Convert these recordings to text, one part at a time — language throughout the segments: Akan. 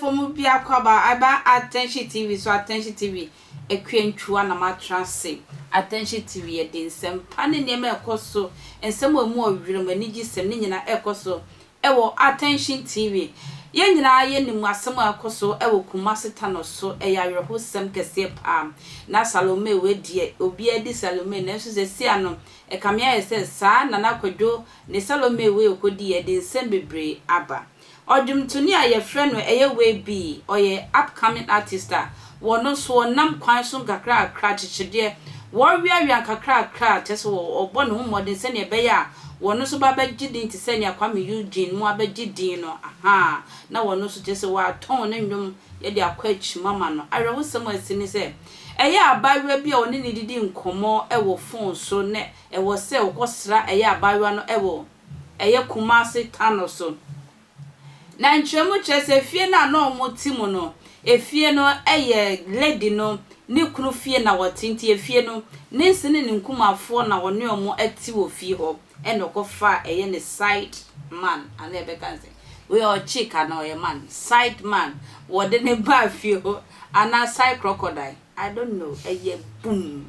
from Biakwaba, Aba Attention TV, so Attention TV, a queen chuana matrance, Attention TV, a din some panning name coso, and some more room when you sending in a ecoso, ewo Attention TV. Yen na ye ni mwasem akoso ewo kumaseta no so eyareho sem kese pam na Salome we die obi edi Salome na so se sia no e kamia ese sa na nakwadwo ne Salome we okodi edi nsem bebre aba odumtuni aye frɛ no eye we bi oye upcoming artist a wono so nam kwan so kakra akra chichide wo wiawia kakra akra tese wo obɔ ne ho modern se ne be ya wono so ba gidin ti se ne akwame Eugene mu abagidin no aha na wono so tese wa ton ne ndwom ye de akwachi mama no arewo sem asini se eye abawe bia oni ne didi nkomo ewo phone so ne ewo se okosra eye abawe no ewo eye Kumasi tano so na nchemu chese fie na no motimu no efie no eye lady no ni kunu fie na wotinti efie no ninsini ni nkumafo na wone omo ati wo fie ho eno kofa eye ne side man ana ebekanse we all chick and oye man side man wode ne ba fie ho ana side crocodile I don't know eye boom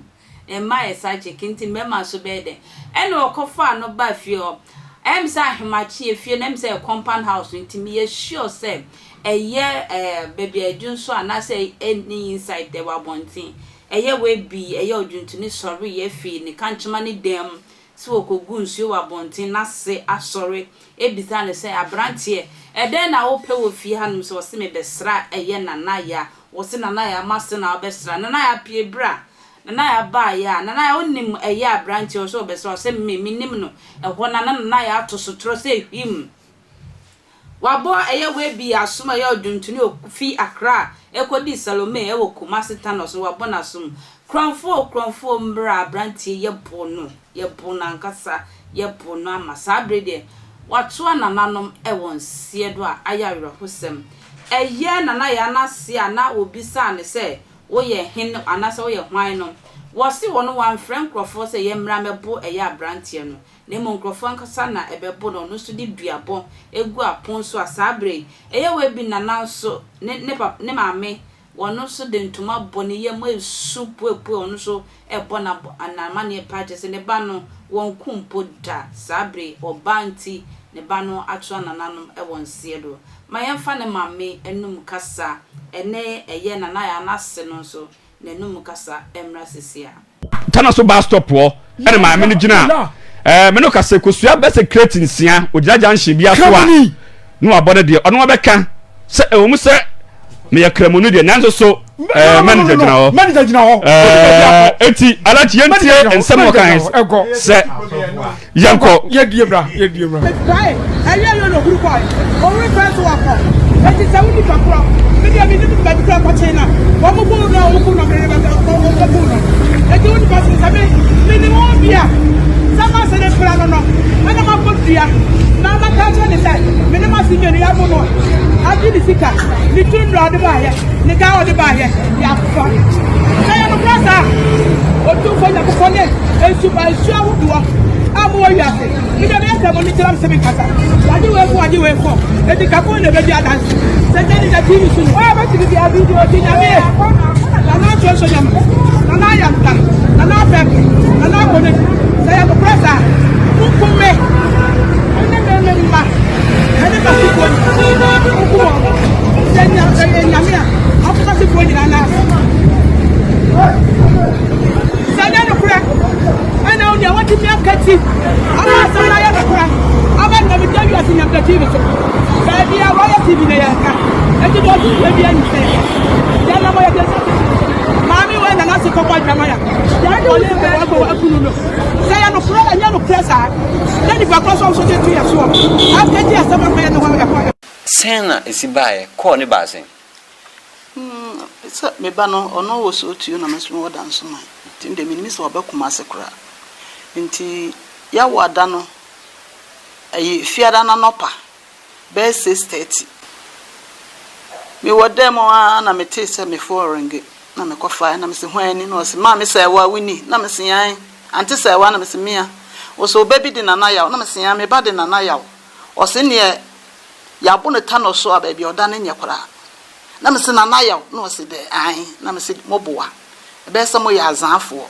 e my side chicken ti mema so bede eno kofa no ba fie ho em sa hemachi efie na em say compound house ntimi ye sure say eye baby adun so ana say any inside there wa bontin eye we bi eye odwuntuni sorry ye fi ni kanchema ni dem so okogu nsuo wa bontin na se asori ebisa ne say abrantie eden na wo pe wo fi hanum so se me besra eye nanaya wo se nanaya mase na besra nanaya pie bra nanaya ba ya nanaya onim eye abrantie so besra se me nim no ehwo nanaya atosotro se him wabo eye we bi asuma ye odwuntuni ofi Accra ekodi Salome ewo Kumasi tano so wabo na sum kronfo mbra abrantie ye bono ankasa ye bono amasabre de watu anananom ewon siedo a ayawre hosem eye nanaya na sia na obisa ne se wo ye hin anase wo ye hwan no wo si wono wan friend krofo se ye mra mebo eye abrantie no ne mo nkrofo ankasa na ebebo no so di duabo egu apon so asabre eye we bi nananso ne maame wono so de ntuma bone ye mo esupu onu so ebo na anama ne paje se ne ba no won kumpo da sabre obanti ne ba no atwa nananom ewon siedo mayemfa ne maame enum kasa ene eye nanaya anase no so nenum kasa emra sesia tana so ba stop wo ene maame no gina me no kase kosua be se crate nsia ojaja nhye bia so a no abode de ono wabeka se ewum se me yakramunu de nanso so manager gina ho eti alachi yentie ensem kan se yanko yedie bra dai aye yo no guru kwai o we press wako eti se wudi kakura me dia me nimu ba dikra kwa china wo mo bu na wo bu na me ba ko bu na eti wudi pass se me ni mo bia sama se de pra no ana ma ko dia na ma ka cho ni sai me ni ma si me ni ya mo no adi ni sika ni tundra de ba ye ni ga o de ba ye ya fa say no brother o tu fo ya ko ne e su ba su awu duwa amu o ya se ni de na mo ni tram se me kasa adi we fo e di ka ko ne be dia dance se je ni da tv su o ba ti bi a video ti nya me na na cho so nyam na na ya nta na na fe na na ko ne say no brother ku ku me ne ma ene ba ku ko ku nyamia afuka si kwa jina na sada no kura ana unia wati mi akati ama sana ya kura ama na mi tawi asinya mtativi so baby ya waya tv na yaka eti do tu baby ya nse ya na moya desa mami we na nasi kwa jama ya ya ole ko wa kunu no saya no kura nya no pressa then ba cross on so tu ya so akati asaba kwa no wa kwa sena esibae ko ne basen me ba no ono wo so tu na meso wo dan so man tinde minimi so obakuma sekura nti ya wada no ayi fiada na nopa be 6:30 me wodem na me tese me forenge na me kofa na me se hwani no se ma me se wa wini na me se yan anti se wa na me se mia wo so baby di na na ya na me se yan me ba di na na ya o se ne ya bo ne ta no so a ba bi oda ne nyekwara na me se na na yaw na o se de an na me se moboa e be se mo ya azanfo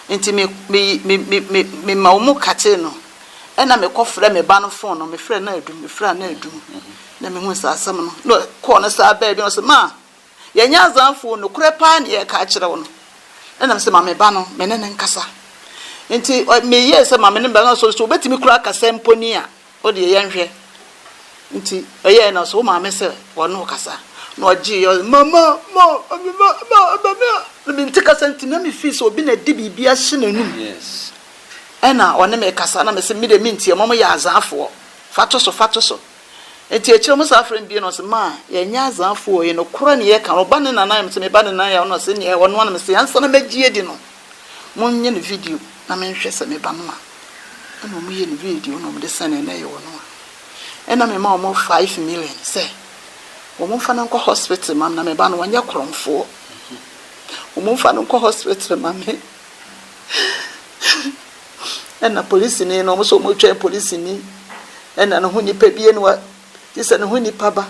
nti me ma o mu kate no e na me kofre me ba no phone no me frɛ na adum na me hu sa asam no no ko no sa ba bi no se ma ya nya azanfo no kure pa na ye ka kire wo no e na me se ma me ba no me ne nkasa nti me ye se ma me ne ba no so obetimi kura kasa mponi a o de ye nhwe nti eye na so ma me se wo no kasa no ji yo mama me ntika santi na me fi so obi na di bibia hye nanum Yes. ena one me kasa na me se me de mintie mama ya azafo fato so enti ekire mo sa afren bi no se ma ya nya azafo ye no kora ne ye ka oba ne nana me se me ba ne nana ya no se ne wono na me se yansa na magie di no mo nye ne video na me hwɛ se me ba no a na mo ye ne video no mo de sane na ye wono a ena me ma mo 5 million se wo mo fa na nko hospital mam na me ba no wanya kromfo wo mo fa na nko hospital mam me ena police ni no mo so mo twa police ni ena no hu ni pa bie no wa ti se no hu ni pa ba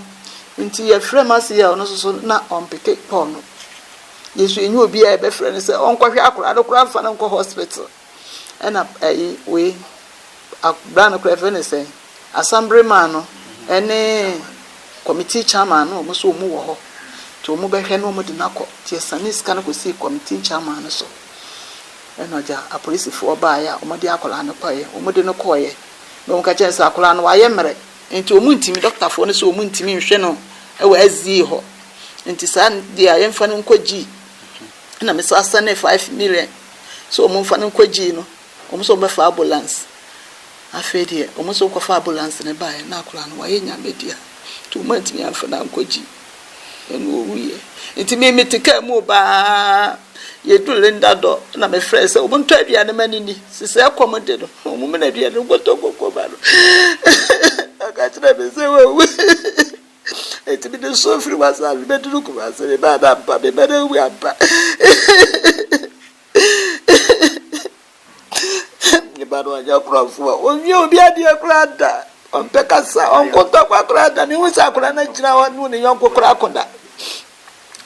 nti ye frɛ ma se ya no so na on peke pon no yesu enyu obi a be frɛ ne se on kwahwe akora no kora fa na nko hospital ena we akbra no kora frɛ ne se assembly man no ene committee chairman no mo so mo wo ho to mo be hwɛ no mo de nakɔ ti sanis kan ko si committee chairman no so eno ja a police fo ba ya o mo de akola no paye o mo de no koye no nka chensa akola no waye mere enti o mu ntimi doctor fo no so o mu ntimi nhwe no e wa azi ho enti san dia ye mfa no nkoji na me so asane 5 million so o mu mfa no nkoji no o mu so be fa ambulance afedie o mu so ko fa ambulance ne ba ya na akola no waye nya media to mo ntimi afa na nkoji eno wiye enti me metika mu ba ye do lenda do na me frɛ sɛ o monto aduane mani ni sise akomode do o mu na aduane gotogoko ba no aka tira be se wo eti bi de so free wasa bi be duru ku wasa be ba pa be be de wi apa ni ba do anya kura fu o wi obi ade kura da on peka sa on konta kwa kura da ni wo sa kura na jira wa nu ni yon kura akonda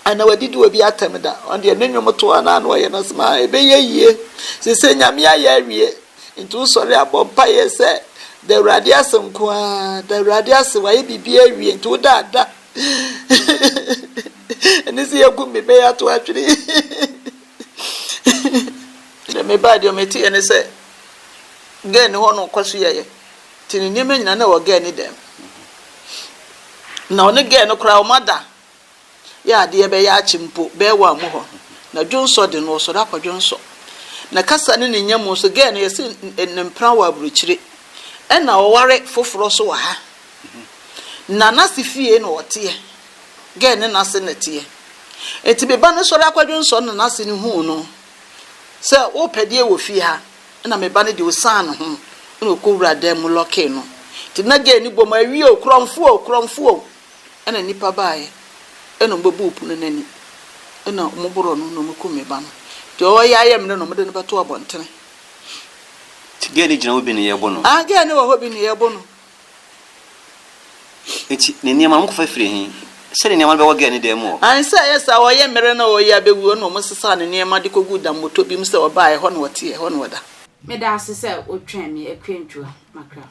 ana wadidi obi atemda on de nenwom to ana no ye no sma ebe ye se nyame aya awie ntu sori abompa ye se the radius nko the radius wa ye bibi awie ntu da eni se yegu me be ya to atwiri le me ba de o meti ene se gen ho no kwaso ye tini nyeme nyina na wo gen ni dem na one gen no kra o mada ya de be ya chimpo be wa mu ho na dwonso de no so da kwadwonso na kasa ne nyam so ge no yesi nempra wa buruchire na oware foforo so wa ha na nasifie no wote ge ne nase netie eti be ba no so da kwadwonso no nase ne hu no se wo pedie wo fi ha na me ba ne de osan ho no ko wura dem loke no ti na ge ni bom awie okromfo na nipa baaye eno mbebu opu no nani ena omoboro no no mekome ba no ti o ya yem no mo de no beto abontene ti ge ni jina obi ni ye bo no ge ni wo hobi ni ye bo no eti ne niam am ko fa firi hin se ne niam be wo ge ni dem o an se yesa wo ye mere na wo ya bewu no mo sesa ne niam de kogu da moto bi mse wo ba e ho no wote e ho no woda me da ase se o twen me akwantwa makra